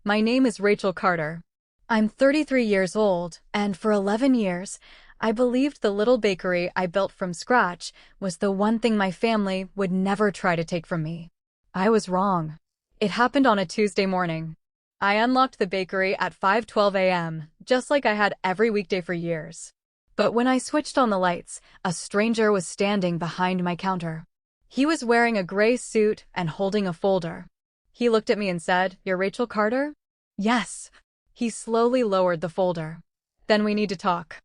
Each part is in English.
My name is Rachel Carter. I'm 33 years old, and for 11 years, I believed the little bakery I built from scratch was the one thing my family would never try to take from me. I was wrong. It happened on a Tuesday morning. I unlocked the bakery at 5:12 a.m., just like I had every weekday for years. But when I switched on the lights, a stranger was standing behind my counter. He was wearing a gray suit and holding a folder. He looked at me and said, "You're Rachel Carter?" "Yes." He slowly lowered the folder. "Then we need to talk."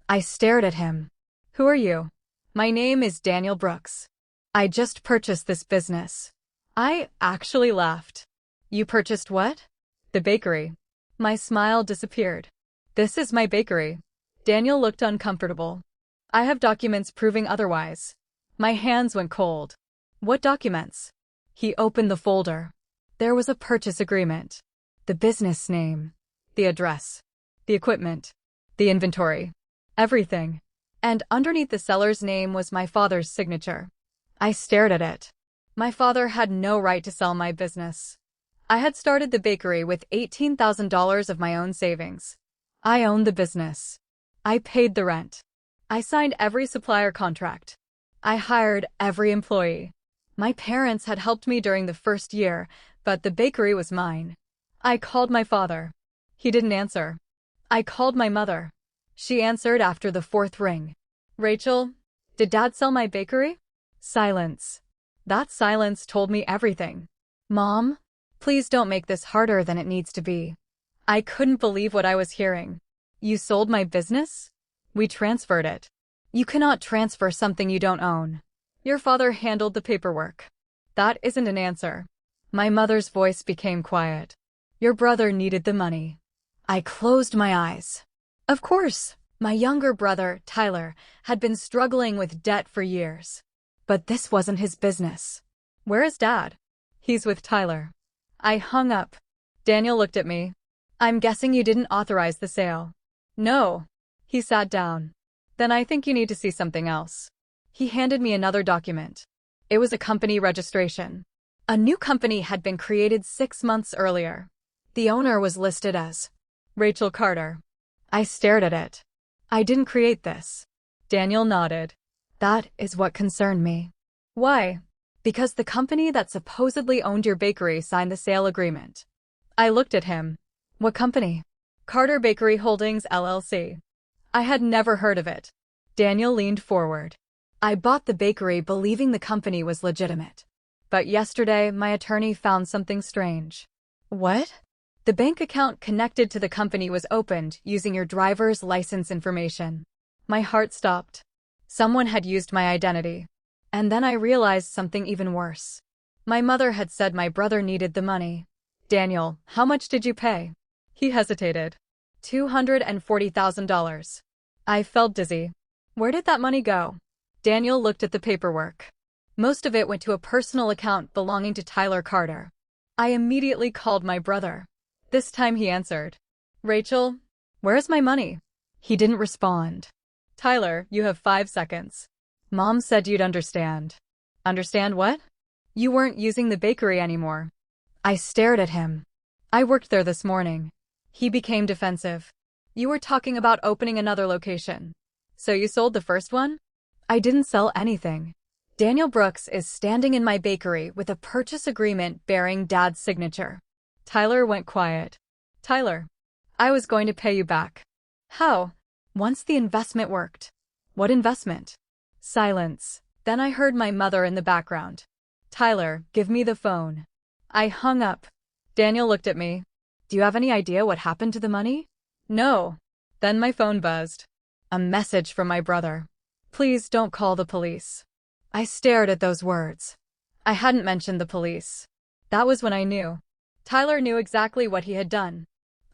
I stared at him. "Who are you?" "My name is Daniel Brooks. I just purchased this business." I actually laughed. "You purchased what?" "The bakery." My smile disappeared. "This is my bakery." Daniel looked uncomfortable. "I have documents proving otherwise." My hands went cold. "What documents?" He opened the folder. There was a purchase agreement. The business name. The address. The equipment. The inventory. Everything. And underneath the seller's name was my father's signature. I stared at it. My father had no right to sell my business. I had started the bakery with $18,000 of my own savings. I owned the business. I paid the rent. I signed every supplier contract. I hired every employee. My parents had helped me during the first year, but the bakery was mine. I called my father. He didn't answer. I called my mother. She answered after the fourth ring. "Rachel, did Dad sell my bakery?" Silence. That silence told me everything. "Mom, please don't make this harder than it needs to be." I couldn't believe what I was hearing. "You sold my business?" "We transferred it." "You cannot transfer something you don't own." "Your father handled the paperwork." "That isn't an answer." My mother's voice became quiet. "Your brother needed the money." I closed my eyes. Of course, my younger brother, Tyler, had been struggling with debt for years. But this wasn't his business. "Where is Dad?" "He's with Tyler." I hung up. Daniel looked at me. "I'm guessing you didn't authorize the sale." "No." He sat down. "Then I think you need to see something else." He handed me another document. It was a company registration. A new company had been created 6 months earlier. The owner was listed as Rachel Carter. I stared at it. "I didn't create this." Daniel nodded. "That is what concerned me." "Why?" "Because the company that supposedly owned your bakery signed the sale agreement." I looked at him. "What company?" "Carter Bakery Holdings, LLC." I had never heard of it. Daniel leaned forward. "I bought the bakery believing the company was legitimate. But yesterday, my attorney found something strange." "What?" "The bank account connected to the company was opened using your driver's license information." My heart stopped. Someone had used my identity. And then I realized something even worse. My mother had said my brother needed the money. "Daniel, how much did you pay?" He hesitated. $240,000. I felt dizzy. "Where did that money go?" Daniel looked at the paperwork. Most of it went to a personal account belonging to Tyler Carter. I immediately called my brother. This time he answered. "Rachel, where's my money?" He didn't respond. "Tyler, you have 5 seconds. Mom said you'd understand." "Understand what?" "You weren't using the bakery anymore." I stared at him. "I worked there this morning." He became defensive. "You were talking about opening another location. So you sold the first one?" "I didn't sell anything." Daniel Brooks is standing in my bakery with a purchase agreement bearing Dad's signature. Tyler went quiet. "Tyler, I was going to pay you back." "How?" "Once the investment worked." "What investment?" Silence. Then I heard my mother in the background. "Tyler, give me the phone." I hung up. Daniel looked at me. "Do you have any idea what happened to the money?" "No." Then my phone buzzed. A message from my brother. "Please don't call the police." I stared at those words. I hadn't mentioned the police. That was when I knew. Tyler knew exactly what he had done.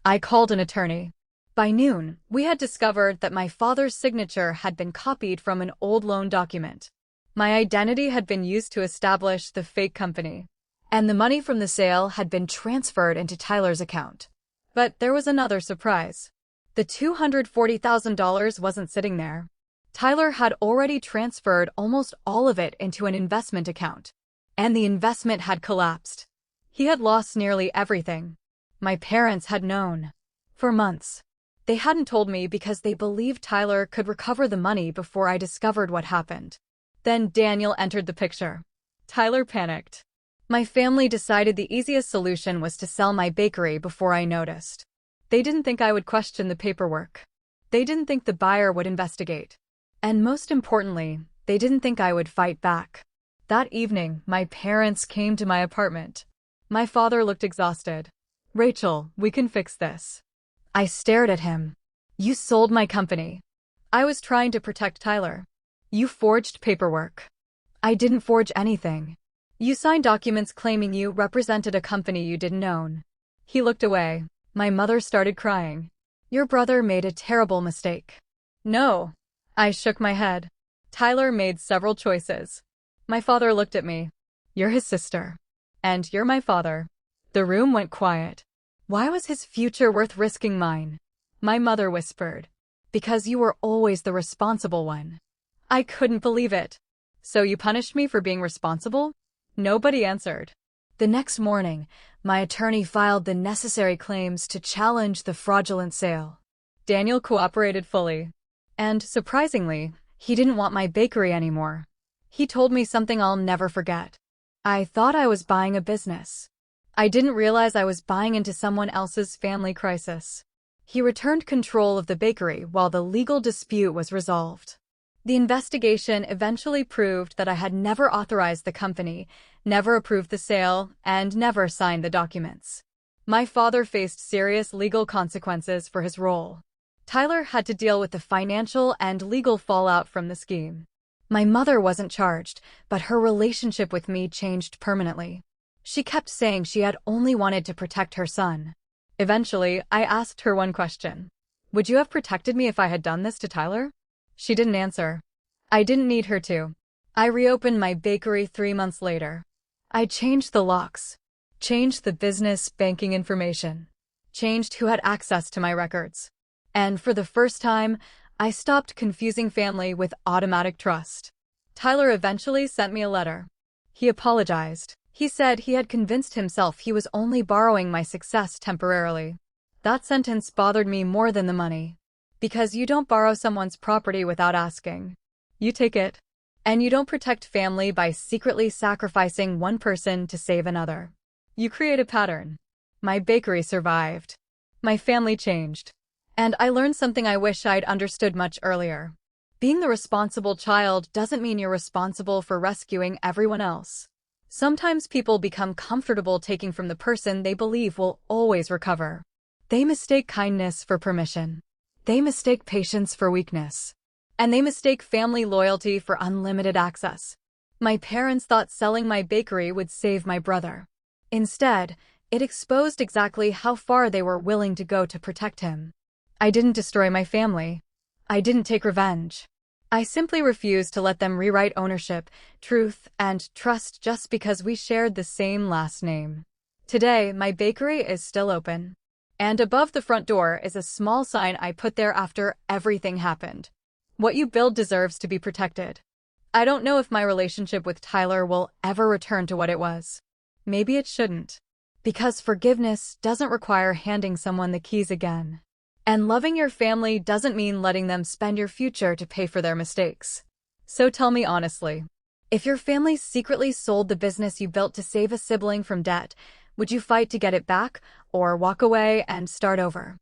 I called an attorney. By noon, we had discovered that my father's signature had been copied from an old loan document. My identity had been used to establish the fake company, and the money from the sale had been transferred into Tyler's account. But there was another surprise. The $240,000 wasn't sitting there. Tyler had already transferred almost all of it into an investment account, and the investment had collapsed. He had lost nearly everything. My parents had known. For months. They hadn't told me because they believed Tyler could recover the money before I discovered what happened. Then Daniel entered the picture. Tyler panicked. My family decided the easiest solution was to sell my bakery before I noticed. They didn't think I would question the paperwork. They didn't think the buyer would investigate. And most importantly, they didn't think I would fight back. That evening, my parents came to my apartment. My father looked exhausted. "Rachel, we can fix this." I stared at him. "You sold my company." "I was trying to protect Tyler." "You forged paperwork." "I didn't forge anything." "You signed documents claiming you represented a company you didn't own." He looked away. My mother started crying. "Your brother made a terrible mistake." "No." I shook my head. "Tyler made several choices." My father looked at me. "You're his sister. And you're my father." The room went quiet. Why was his future worth risking mine? My mother whispered. "Because you were always the responsible one." I couldn't believe it. "So you punished me for being responsible?" Nobody answered. The next morning, my attorney filed the necessary claims to challenge the fraudulent sale. Daniel cooperated fully. And, surprisingly, he didn't want my bakery anymore. He told me something I'll never forget. "I thought I was buying a business. I didn't realize I was buying into someone else's family crisis." He returned control of the bakery while the legal dispute was resolved. The investigation eventually proved that I had never authorized the company, never approved the sale, and never signed the documents. My father faced serious legal consequences for his role. Tyler had to deal with the financial and legal fallout from the scheme. My mother wasn't charged, but her relationship with me changed permanently. She kept saying she had only wanted to protect her son. Eventually, I asked her one question. "Would you have protected me if I had done this to Tyler?" She didn't answer. I didn't need her to. I reopened my bakery 3 months later. I changed the locks, changed the business banking information, changed who had access to my records. And for the first time, I stopped confusing family with automatic trust. Tyler eventually sent me a letter. He apologized. He said he had convinced himself he was only borrowing my success temporarily. That sentence bothered me more than the money. Because you don't borrow someone's property without asking. You take it. And you don't protect family by secretly sacrificing one person to save another. You create a pattern. My bakery survived. My family changed. And I learned something I wish I'd understood much earlier. Being the responsible child doesn't mean you're responsible for rescuing everyone else. Sometimes people become comfortable taking from the person they believe will always recover. They mistake kindness for permission. They mistake patience for weakness. And they mistake family loyalty for unlimited access. My parents thought selling my bakery would save my brother. Instead, it exposed exactly how far they were willing to go to protect him. I didn't destroy my family. I didn't take revenge. I simply refused to let them rewrite ownership, truth, and trust just because we shared the same last name. Today, my bakery is still open. And above the front door is a small sign I put there after everything happened. What you build deserves to be protected. I don't know if my relationship with Tyler will ever return to what it was. Maybe it shouldn't. Because forgiveness doesn't require handing someone the keys again. And loving your family doesn't mean letting them spend your future to pay for their mistakes. So tell me honestly, if your family secretly sold the business you built to save a sibling from debt, would you fight to get it back, or walk away and start over?